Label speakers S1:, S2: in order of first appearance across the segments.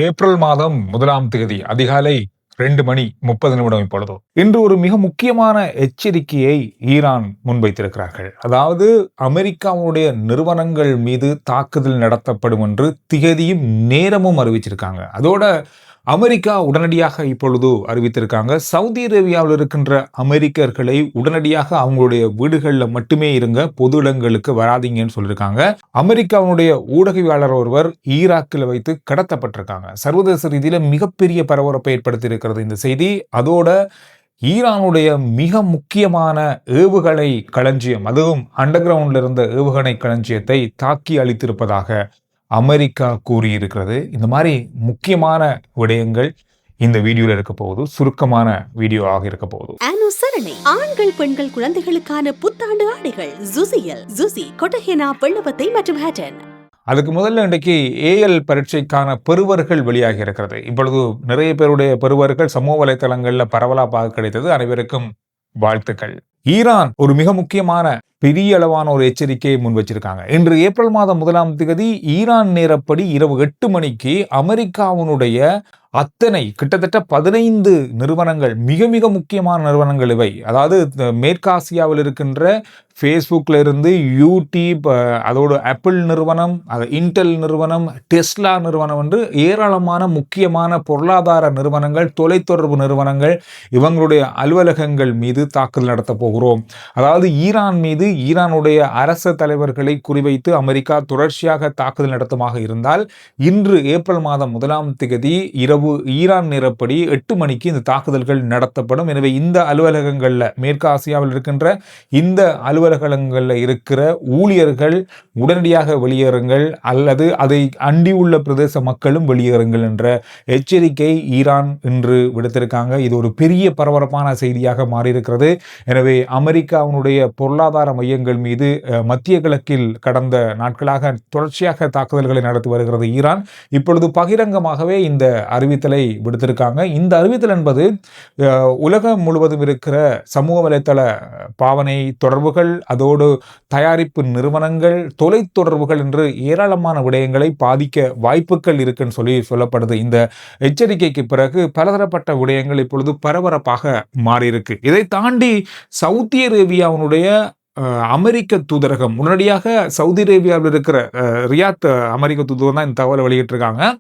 S1: April மாதம் 1ஆம் தேதி அதிகாலை 2:30 இப்பொழுது. இன்று ஒரு மிக முக்கியமான எச்சரிக்கையை ஈரான் முன்வைத்திருக்கிறார்கள். அதாவது அமெரிக்காவுடைய நிறுவனங்கள் மீது தாக்குதல் நடத்தப்படும் என்று திகதியும் நேரமும் அறிவிச்சிருக்காங்க. அதோட அமெரிக்கா உடனடியாக இப்பொழுது அறிவித்திருக்காங்க. சவுதி அரேபியாவில் இருக்கின்ற அமெரிக்கர்களை உடனடியாக அவங்களுடைய வீடுகளில் மட்டுமே இருங்க, பொது இடங்களுக்கு வராதீங்கன்னு சொல்லியிருக்காங்க. அமெரிக்காவுடைய ஊடகவியலாளர் ஒருவர் ஈராக்கில் வைத்து கடத்தப்பட்டிருக்காங்க. சர்வதேச ரீதியில மிகப்பெரிய பரபரப்பை ஏற்படுத்தி இருக்கிறது இந்த செய்தி. அதோட ஈரானுடைய மிக முக்கியமான ஏவுகணை களஞ்சியம், அதுவும் அண்டர் கிரவுண்ட்ல இருந்த ஏவுகணை களஞ்சியத்தை தாக்கி அளித்திருப்பதாக அமெரிக்கா கூறியிருக்கிறது. இந்த மாதிரி முக்கியமான விடயங்கள் இந்த வீடியோல இருக்க போகுது. சுருக்கமான வீடியோவாக இருக்க போகுது.
S2: அனுசரணை ஆண்கள் பெண்கள் குழந்தைகளுக்கான புத்தாண்டு ஆடைகள் ஜுசி கொட்டஹெனா வெள்ளவத்தை மற்றும் ஹேட்டன்.
S1: அதுக்கு முதல்ல இன்றைக்கு ஏஎல் பரீட்சைக்கான பெறுவர்கள் வெளியாகி இருக்கிறது. இப்பொழுது நிறைய பேருடைய பெறுவர்கள் சமூக வலைதளங்கள்ல பரவலாக கிடைத்தது. அனைவருக்கும் வாழ்த்துக்கள். ஈரான் ஒரு மிக முக்கியமான பெரிய அளவான ஒரு எச்சரிக்கையை முன் வச்சிருக்காங்க. இன்று ஏப்ரல் மாதம் 1ஆம் தேதி ஈரான் நேரப்படி இரவு 8 மணிக்கு அமெரிக்காவினுடைய அத்தனை கிட்டத்தட்ட 15 நிறுவனங்கள், மிக மிக முக்கியமான நிறுவனங்கள் இவை. அதாவது மேற்காசியாவில் இருக்கின்ற ஃபேஸ்புக்ல இருந்து யூடியூப், அதோட ஆப்பிள் நிறுவனம், இன்டெல் நிறுவனம், டெஸ்லா நிறுவனம் என்று ஏராளமான முக்கியமான பொருளாதார நிறுவனங்கள், தொலைத்தொடர்பு நிறுவனங்கள், இவங்களுடைய அலுவலகங்கள் மீது தாக்குதல் நடத்த போகிறோம். அதாவது ஈரான் மீது ஈரானுடைய அரச தலைவர்களை குறிவைத்து அமெரிக்கா தொடர்ச்சியாக தாக்குதல் நடத்தமாக இருந்தால் இன்று ஏப்ரல் மாதம் 1ஆம் தேதி இரவு ஈரான் நேரப்படி 8 மணிக்கு இந்த தாக்குதல்கள் நடத்தப்படும். எனவே இந்த அலுவலகங்கள்ல, மேற்கு ஆசியாவில் இருக்கின்ற இந்த அலுவலகங்களில் இருக்கிற ஊழியர்கள் உடனடியாக வெளியேறுங்கள், அல்லது அதை அண்டியுள்ள பிரதேச மக்களும் வெளியேறுங்கள் என்ற எச்சரிக்கை ஈரான் இன்று விடுத்திருக்காங்க. இது ஒரு பெரிய பரபரப்பான செய்தியாக மாறியிருக்கிறது. எனவே அமெரிக்காவுடைய பொருளாதார மையங்கள் மீது மத்திய கிழக்கில் கடந்த நாட்களாக தொடர்ச்சியாக தாக்குதல்களை நடத்தி வருகிறது ஈரான். இப்பொழுது பகிரங்கமாகவே இந்த அறிவித்தலை விடுத்திருக்காங்க. இந்த அறிவித்தல் என்பது உலகம் முழுவதும் இருக்கிற சமூக வலைத்தள பாவனை தொடர்புகள், அதோடு தயாரிப்பு நிறுவனங்கள், தொலைத்தொடர்புகள் என்று ஏராளமான விடயங்களை பாதிக்க வாய்ப்புகள் இருக்குன்னு சொல்லப்படுது. இந்த எச்சரிக்கைக்கு பிறகு பலதரப்பட்ட விடயங்கள் இப்பொழுது பரபரப்பாக மாறியிருக்கு. இதை தாண்டி சவுதி அரேபியாவுடைய அமெரிக்க தூதரகம் உடனடியாக சவுதி அரேபியாவில் இருக்கிற ரியாத் அமெரிக்க தூதரகம் தான் இந்த தகவலை வெளியிட்டிருக்காங்க.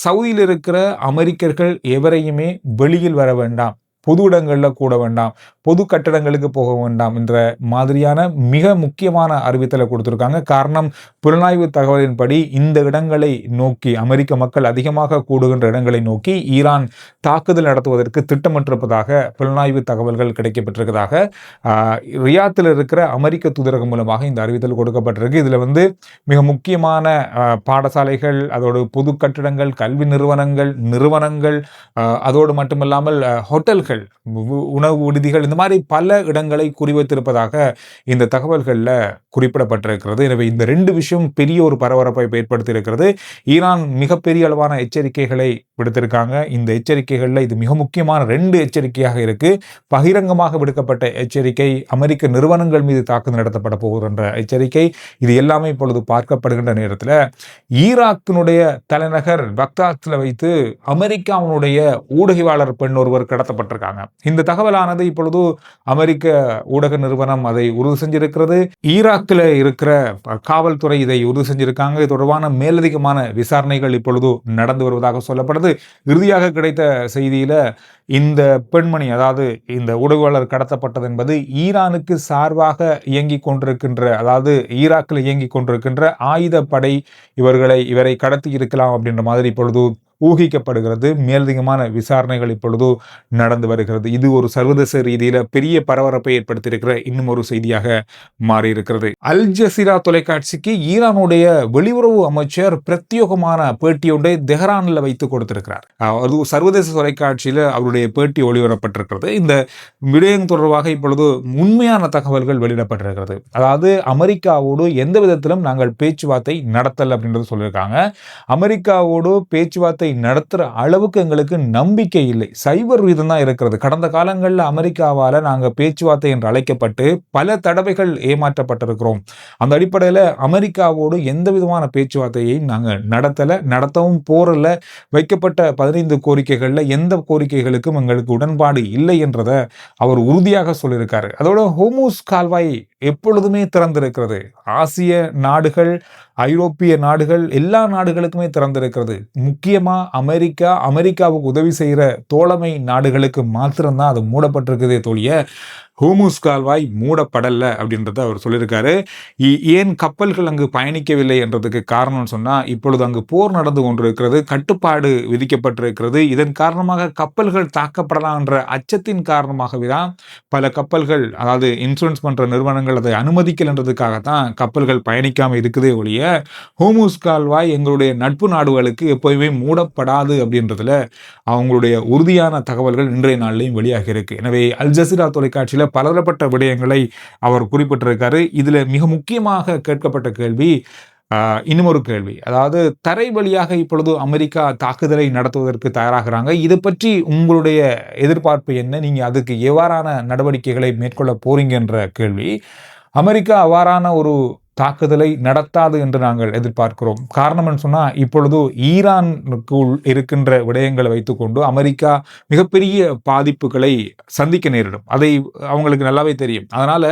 S1: சவுதியில் இருக்கிற அமெரிக்கர்கள் எவரையுமே வெளியில் வர வேண்டாம், பொது இடங்களில் கூட வேண்டாம், பொது கட்டடங்களுக்கு போக வேண்டாம் என்ற மாதிரியான மிக முக்கியமான அறிவித்தலை கொடுத்திருக்காங்க. காரணம், புலனாய்வு தகவலின்படி இந்த இடங்களை நோக்கி, அமெரிக்க மக்கள் அதிகமாக கூடுகின்ற இடங்களை நோக்கி ஈரான் தாக்குதல் நடத்துவதற்கு திட்டமிட்டிருப்பதாக புலனாய்வு தகவல்கள் கிடைக்கப்பட்டிருக்கிறதாக ரியாத்தில் இருக்கிற அமெரிக்க தூதரகம் மூலமாக இந்த அறிவித்தல் கொடுக்கப்பட்டிருக்கு. இதுல மிக முக்கியமான பாடசாலைகள், அதோடு பொது கட்டிடங்கள், கல்வி நிறுவனங்கள், அதோடு மட்டுமல்லாமல் ஹோட்டல்கள், உணவு விடுதிகள், இந்த மாதிரி பல இடங்களை குறிவைத்திருப்பதாக இந்த தகவல்கள்ல குறிப்பிடப்பட்டிருக்கிறது. எனவே இந்த ரெண்டு விஷயம் பெரிய ஒரு பரபரப்பை ஏற்படுத்தி இருக்கிறது. ஈரான் மிகப்பெரிய அளவான எச்சரிக்கைகளை விடுத்திருக்காங்க. இந்த எச்சரிக்கைகள்ல இது மிக முக்கியமான 2 எச்சரிக்கையாக இருக்கு. பகிரங்கமாக விடுக்கப்பட்ட எச்சரிக்கை, அமெரிக்க நிறுவனங்கள் மீது தாக்குதல் நடத்தப்பட போகின்ற எச்சரிக்கை. இது எல்லாமே இப்பொழுது பார்க்கப்படுகின்ற நேரத்தில் ஈராக்கினுடைய தலைநகர் பக்தாத்ல வைத்து அமெரிக்காவுடைய ஊடகவியலாளர் பெண் ஒருவர் கடத்தப்பட்டிருக்காங்க. இந்த தகவலானது இப்பொழுது அமெரிக்க ஊடக நிறுவனம் அதை உறுதி செஞ்சிருக்கிறது. ஈராக்கில் இருக்கிற காவல்துறை இதை உறுதி செஞ்சிருக்காங்க. இது தொடர்பான மேலதிகமான விசாரணைகள் இப்பொழுது நடந்து வருவதாக சொல்லப்படுது. இறுதியாக கிடைத்த செய்தியில இந்த பெண்மணி, அதாவது இந்த ஊடகவியலாளர் கடத்தப்பட்டது என்பது ஈரானுக்கு சார்பாக இயங்கிக் கொண்டிருக்கின்ற, அதாவது ஈராக்கில் இயங்கிக் கொண்டிருக்கின்ற ஆயுதப்படை இவரை கடத்தி இருக்கலாம் அப்படின்ற மாதிரி இப்பொழுது ஊகிக்கப்படுகிறது. மேலதிகமான விசாரணைகள் இப்பொழுது நடந்து வருகிறது. இது ஒரு சர்வதேச ரீதியில பெரிய பரபரப்பை ஏற்படுத்தியிருக்கிற இன்னும் ஒரு செய்தியாக மாறியிருக்கிறது. அல் ஜசீரா தொலைக்காட்சிக்கு ஈரானுடைய வெளியுறவு அமைச்சர் பிரத்யேகமான பேட்டியொன்றை தெஹ்ரானில் வைத்து கொடுத்திருக்கிறார். அது சர்வதேச தொலைக்காட்சியில் அவருடைய பேட்டி ஒளிபரப்பட்டிருக்கிறது. இந்த விடயம் தொடர்பாக இப்பொழுது உண்மையான தகவல்கள் வெளியிடப்பட்டிருக்கிறது. அதாவது அமெரிக்காவோடு எந்த விதத்திலும் நாங்கள் பேச்சுவார்த்தை நடத்தல் அப்படின்றது சொல்லியிருக்காங்க. அமெரிக்காவோடு பேச்சுவார்த்தை பேச்சுவார்த்தை நடத்துற அளவுக்கு எங்களுக்கு நம்பிக்கை இல்லை. சைபர் வீதம் தான் இருக்கிறது. கடந்த காலங்களில் அமெரிக்காவால நாங்க பேச்சுவார்த்தை என்று அழைக்கப்பட்டு பல தடவைகள் ஏமாற்றப்பட்டிருக்கிறோம். அந்த அடிப்படையில் அமெரிக்காவோடு எந்த விதமான பேச்சுவார்த்தையையும் நாங்கள் நடத்தவும் போறல. வைக்கப்பட்ட 15 கோரிக்கைகள்ல எந்த கோரிக்கைகளுக்கும் எங்களுக்கு உடன்பாடு இல்லை என்றதை அவர் உறுதியாக சொல்லியிருக்காரு. அதோட ஹோர்முஸ் கால்வாய் எப்பொழுதுமே திறந்திருக்கிறது. ஆசிய நாடுகள், ஐரோப்பிய நாடுகள், எல்லா நாடுகளுக்குமே திறந்திருக்கிறது. முக்கியமா அமெரிக்காவுக்கு உதவி செய்கிற தோழமை நாடுகளுக்கு மாத்திரம்தான் அது மூடப்பட்டிருக்குதே தோழிய ஹோர்முஸ் கால்வாய் மூடப்படல அப்படின்றத அவர் சொல்லியிருக்காரு. ஏன் கப்பல்கள் அங்கு பயணிக்கவில்லை என்றதுக்கு காரணம்னு சொன்னா, இப்பொழுது அங்கு போர் நடந்து கொண்டிருக்கிறது, கட்டுப்பாடு விதிக்கப்பட்டிருக்கிறது. இதன் காரணமாக கப்பல்கள் தாக்கப்படலாம் என்ற அச்சத்தின் காரணமாகவே தான் பல கப்பல்கள், அதாவது இன்சூரன்ஸ் பண்ற நிறுவனங்கள் அதை அனுமதிக்கலன்றதுக்காகத்தான் கப்பல்கள் பயணிக்காம இருக்குதே ஒழிய ஹோர்முஸ் கால்வாய் எங்களுடைய நட்பு நாடுகளுக்கு எப்போதுமே மூடப்படாது அப்படின்றதுல அவங்களுடைய உறுதியான தகவல்கள் இன்றைய நாளிலையும் வெளியாக இருக்கு. எனவே அல் ஜசீரா தொலைக்காட்சியில் பலதரப்பட்ட விடயங்களை அவர் குறிப்பிட்டிருக்காரு. இதுல மிக முக்கியமாக கேட்கப்பட்ட கேள்வி இன்னும் ஒரு கேள்வி, அதாவது தரை வழியாக இப்பொழுது அமெரிக்கா தாக்குதலை நடத்துவதற்கு தயாராகிறாங்க. இதை பற்றி உங்களுடைய எதிர்பார்ப்பு என்ன? நீங்க அதுக்கு எவ்வாறான நடவடிக்கைகளை மேற்கொள்ள போறீங்க என்ற கேள்வி. அமெரிக்கா அவ்வாறான ஒரு தாக்குதலை நடத்தாது என்று நாங்கள் எதிர்பார்க்கிறோம். காரணம் சொன்னா, இப்பொழுது ஈரானுக்குள் இருக்கின்ற விடயங்களை வைத்துக்கொண்டு அமெரிக்கா மிகப்பெரிய பாதிப்புகளை சந்திக்க நேரிடும். அதை அவங்களுக்கு நல்லாவே தெரியும். அதனால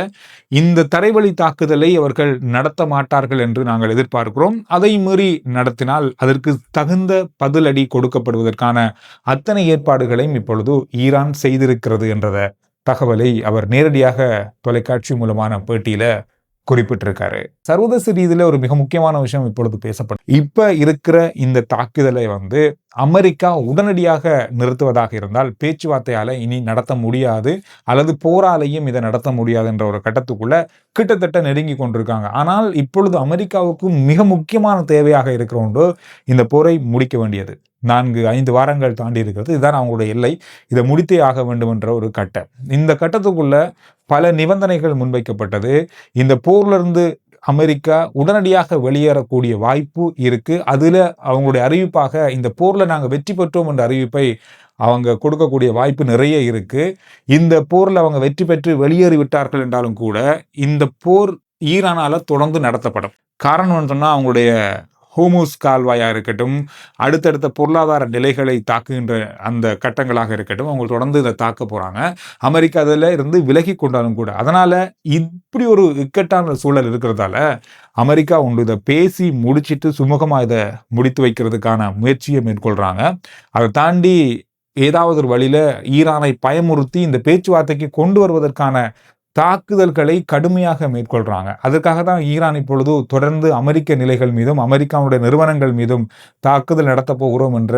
S1: இந்த தரைவழி தாக்குதலை அவர்கள் நடத்த மாட்டார்கள் என்று நாங்கள் எதிர்பார்க்கிறோம். அதை மீறி நடத்தினால் அதற்கு தகுந்த பதிலடி கொடுக்கப்படுவதற்கான அத்தனை ஏற்பாடுகளையும் இப்பொழுது ஈரான் செய்திருக்கிறது என்ற தகவலை அவர் நேரடியாக தொலைக்காட்சி மூலமான பேட்டியில குறிப்பிட்டிருக்காரு. சர்வதேச ரீதியில ஒரு மிக முக்கியமான விஷயம் இப்பொழுது பேசப்படும். இப்ப இருக்கிற இந்த தாக்குதலை அமெரிக்கா உடனடியாக நிறுத்துவதாக இருந்தால் பேச்சுவார்த்தையால இனி நடத்த முடியாது, அல்லது போராலையும் இதை நடத்த முடியாது என்ற ஒரு கட்டத்துக்குள்ள கிட்டத்தட்ட நெருங்கி கொண்டிருக்காங்க. ஆனால் இப்பொழுது அமெரிக்காவுக்கு மிக முக்கியமான தேவையாக இருக்கிற ஒன்று இந்த போரை முடிக்க வேண்டியது. 4-5 வாரங்கள் தாண்டி இருக்கிறது. இதுதான் அவங்களுடைய எல்லை. இதை முடித்தே ஆக வேண்டும் என்ற ஒரு கட்டம். இந்த கட்டத்துக்குள்ள பல நிபந்தனைகள் முன்வைக்கப்பட்டது. இந்த போர்ல இருந்து அமெரிக்கா உடனடியாக வெளியேறக்கூடிய வாய்ப்பு இருக்கு. அதுல அவங்களுடைய அறிவிப்பாக இந்த போர்ல நாங்கள் வெற்றி பெற்றோம் என்ற அறிவிப்பை அவங்க கொடுக்கக்கூடிய வாய்ப்பு நிறைய இருக்கு. இந்த போர்ல அவங்க வெற்றி பெற்று வெளியேறி விட்டார்கள் என்றாலும் கூட இந்த போர் ஈரானால தொடர்ந்து நடத்தப்படும். காரணம் சொன்னா, அவங்களுடைய ஹோர்முஸ் கால்வாயாக இருக்கட்டும், அடுத்தடுத்த பொருளாதார நிலைகளை தாக்குகின்ற அந்த கட்டங்களாக இருக்கட்டும், அவங்க தொடர்ந்து இதை தாக்க போறாங்க. அமெரிக்கா அதில் இருந்து விலகி கொண்டாலும் கூட. அதனால இப்படி ஒரு இக்கட்டான சூழல் இருக்கிறதால அமெரிக்கா ஒன்று இதை பேசி முடிச்சிட்டு சுமூகமாக இதை முடித்து வைக்கிறதுக்கான முயற்சியை மேற்கொள்றாங்க. அதை தாண்டி ஏதாவது ஒரு வழியில ஈரானை பயமுறுத்தி இந்த பேச்சுவார்த்தைக்கு கொண்டு வருவதற்கான தாக்குதல்களை கடுமையாக மேற்கொள்றாங்க. அதற்காக தான் ஈரான் இப்பொழுது தொடர்ந்து அமெரிக்க நிலைகள் மீதும் அமெரிக்காவுடைய நிறுவனங்கள் மீதும் தாக்குதல் நடத்த போகிறோம் என்ற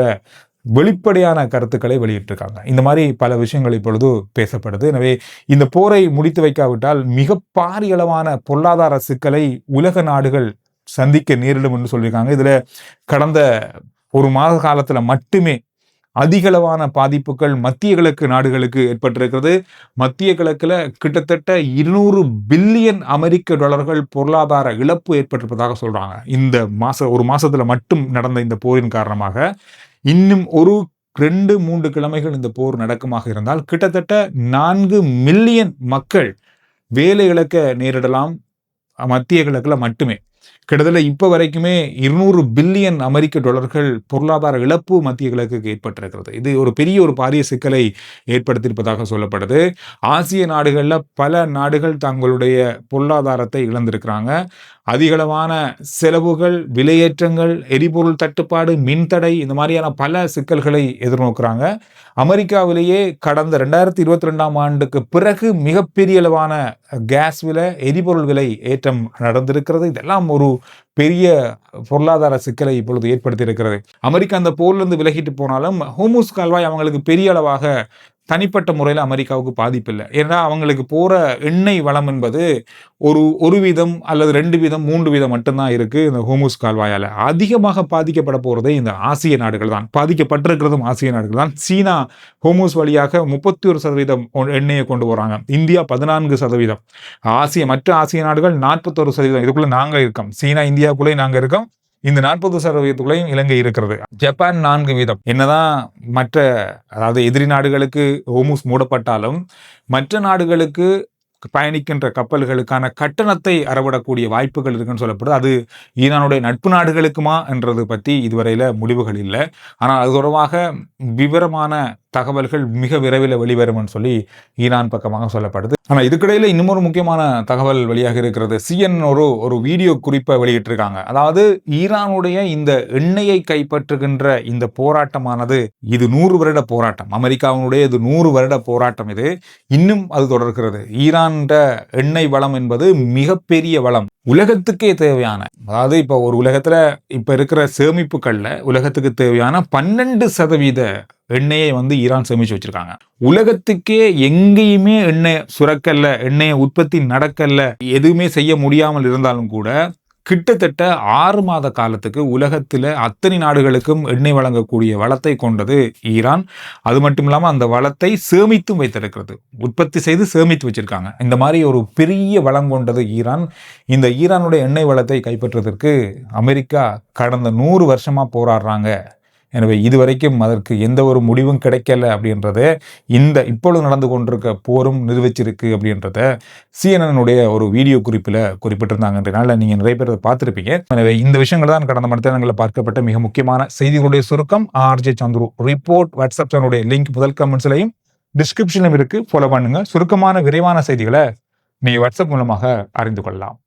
S1: வெளிப்படையான கருத்துக்களை வெளியிட்டிருக்காங்க. இந்த மாதிரி பல விஷயங்கள் இப்பொழுது பேசப்படுது. எனவே இந்த போரை முடித்து வைக்காவிட்டால் மிக பாரியளவான பொருளாதார சிக்கலை உலக நாடுகள் சந்திக்க நேரிடும் என்று சொல்லியிருக்காங்க. இதுல கடந்த ஒரு மாத காலத்துல மட்டுமே அதிகளவான பாதிப்புகள் மத்திய கிழக்கு நாடுகளுக்கு ஏற்பட்டிருக்கிறது. மத்திய கிழக்குல கிட்டத்தட்ட 200 பில்லியன் அமெரிக்க டாலர்கள் பொருளாதார இழப்பு ஏற்பட்டிருப்பதாக சொல்றாங்க. இந்த ஒரு மாசத்துல மட்டும் நடந்த இந்த போரின் காரணமாக இன்னும் 2-3 கிழமைகள் இந்த போர் நடக்குமாக இருந்தால் கிட்டத்தட்ட 4 மில்லியன் மக்கள் வேலை இழக்க நேரிடலாம் மத்திய கிழக்குல மட்டுமே. கிட்டத்தட்ட இப்ப வரைக்குமே 200 பில்லியன் அமெரிக்க டாலர்கள் பொருளாதார இழப்பு மத்திய கிழக்குக்கு ஏற்பட்டிருக்கிறது. இது ஒரு பெரிய ஒரு பாரிய சிக்கலை ஏற்படுத்தியிருப்பதாக சொல்லப்படுது. ஆசிய நாடுகள்ல பல நாடுகள் தங்களுடைய பொருளாதாரத்தை இழந்திருக்கிறாங்க. அதிகளவான செலவுகள், விலையேற்றங்கள், எரிபொருள் தட்டுப்பாடு, மின்தடை, இந்த மாதிரியான பல சிக்கல்களை எதிர்நோக்குறாங்க. அமெரிக்காவிலேயே கடந்த 2022ஆம் ஆண்டுக்கு பிறகு மிகப்பெரிய அளவான கேஸ் விலை, எரிபொருள் விலை ஏற்றம் நடந்திருக்கிறது. இதெல்லாம் ஒரு பெரிய பொருளாதார சிக்கலை இப்பொழுது ஏற்படுத்தி இருக்கிறது. அமெரிக்கா அந்த போர்லேருந்து விலகிட்டு போனாலும் ஹோர்முஸ் கால்வாய் அவங்களுக்கு பெரிய அளவாக தனிப்பட்ட முறையில் அமெரிக்காவுக்கு பாதிப்பு இல்லை. ஏன்னா அவங்களுக்கு போற எண்ணெய் வளம் என்பது ஒரு வீதம் அல்லது 2 வீதம் 3 வீதம் மட்டும்தான் இருக்கு. இந்த ஹோர்முஸ் கால்வாயால அதிகமாக பாதிக்கப்பட போறதே இந்த ஆசிய நாடுகள் தான். பாதிக்கப்பட்டிருக்கிறதும் ஆசிய நாடுகள் தான். சீனா ஹோர்முஸ் வழியாக 31% எண்ணெயை கொண்டு போறாங்க. இந்தியா 14%. மற்ற ஆசிய நாடுகள் 41%. இதுக்குள்ள நாங்க இருக்கோம். சீனா இந்தியாவுக்குள்ளே நாங்க இருக்கோம். இந்த 40% இலங்கை இருக்கிறது. ஜப்பான் 4%. என்னதான் மற்ற அதாவது எதிரி நாடுகளுக்கு ஹோர்முஸ் மூடப்பட்டாலும் மற்ற நாடுகளுக்கு பயணிக்கின்ற கப்பல்களுக்கான கட்டணத்தை அறவிடக்கூடிய வாய்ப்புகள் இருக்குன்னு சொல்லப்படுது. அது ஈரானுடைய நட்பு நாடுகளுக்குமா என்றது பற்றி இதுவரையில முடிவுகள் இல்லை. ஆனால் அது தொடர்பாக விவரமான தகவல்கள் மிக விரைவில் வெளிவரும் சொல்லி ஈரான் பக்கமாக சொல்லப்படுது. ஆனால் இதுக்கிடையில் இன்னும் ஒரு முக்கியமான தகவல் வெளியாக இருக்கிறது. CNN ஒரு வீடியோ குறிப்பை வெளியிட்டிருக்காங்க. அதாவது ஈரானுடைய இந்த எண்ணெயை கைப்பற்றுகின்ற இந்த போராட்டமானது இது 100 வருட போராட்டம். அமெரிக்காவினுடைய இது 100 வருட போராட்டம். இது இன்னும் அது தொடர்கிறது. ஈரான் எண்ணெய் வளம் என்பது மிகப்பெரிய வளம், உலகத்துக்கே தேவையான, அதாவது இப்போ ஒரு உலகத்துல இப்ப இருக்கிற சேமிப்புகள்ல உலகத்துக்கு தேவையான 12% எண்ணெயை ஈரான் சேமிச்சு வச்சிருக்காங்க. உலகத்துக்கே எங்கேயுமே எண்ணெய் சுரக்கல்ல, எண்ணெய் உற்பத்தி நடக்கல்ல, எதுவுமே செய்ய முடியாமல் இருந்தாலும் கூட கிட்டத்தட்ட 6 மாத காலத்துக்கு உலகத்தில் அத்தனை நாடுகளுக்கும் எண்ணெய் வழங்கக்கூடிய வளத்தை கொண்டது ஈரான். அது மட்டும் இல்லாமல் அந்த வளத்தை சேமித்தும் வைத்திருக்கிறது, உற்பத்தி செய்து சேமித்து வச்சிருக்காங்க. இந்த மாதிரி ஒரு பெரிய வளம் கொண்டது ஈரான். இந்த ஈரானுடைய எண்ணெய் வளத்தை கைப்பற்றுவதற்கு அமெரிக்கா கடந்த 100 வருஷமா போராடுறாங்க. எனவே இதுவரைக்கும் அதற்கு எந்த ஒரு முடிவும் கிடைக்கல அப்படின்றத இந்த இப்பொழுது நடந்து கொண்டிருக்க போரும் நிரூபிச்சிருக்கு அப்படின்றத CNN ஒரு வீடியோ குறிப்பில் குறிப்பிட்டிருந்தாங்கன்றனால நீங்கள் நிறைய பேர் அதை பார்த்துருப்பீங்க. எனவே இந்த விஷயங்கள் தான் கடந்த மணித்தேனங்களில் பார்க்கப்பட்ட மிக முக்கியமான செய்திகளுடைய சுருக்கம். RJ சந்துரு ரிப்போர்ட் வாட்ஸ்அப் சேனலுடைய லிங்க் முதல் கமெண்ட்ஸ்லையும் டிஸ்கிரிப்ஷன்லையும் இருக்கு, ஃபாலோ பண்ணுங்க. சுருக்கமான விரைவான செய்திகளை நீங்கள் வாட்ஸ்அப் மூலமாக அறிந்து கொள்ளலாம்.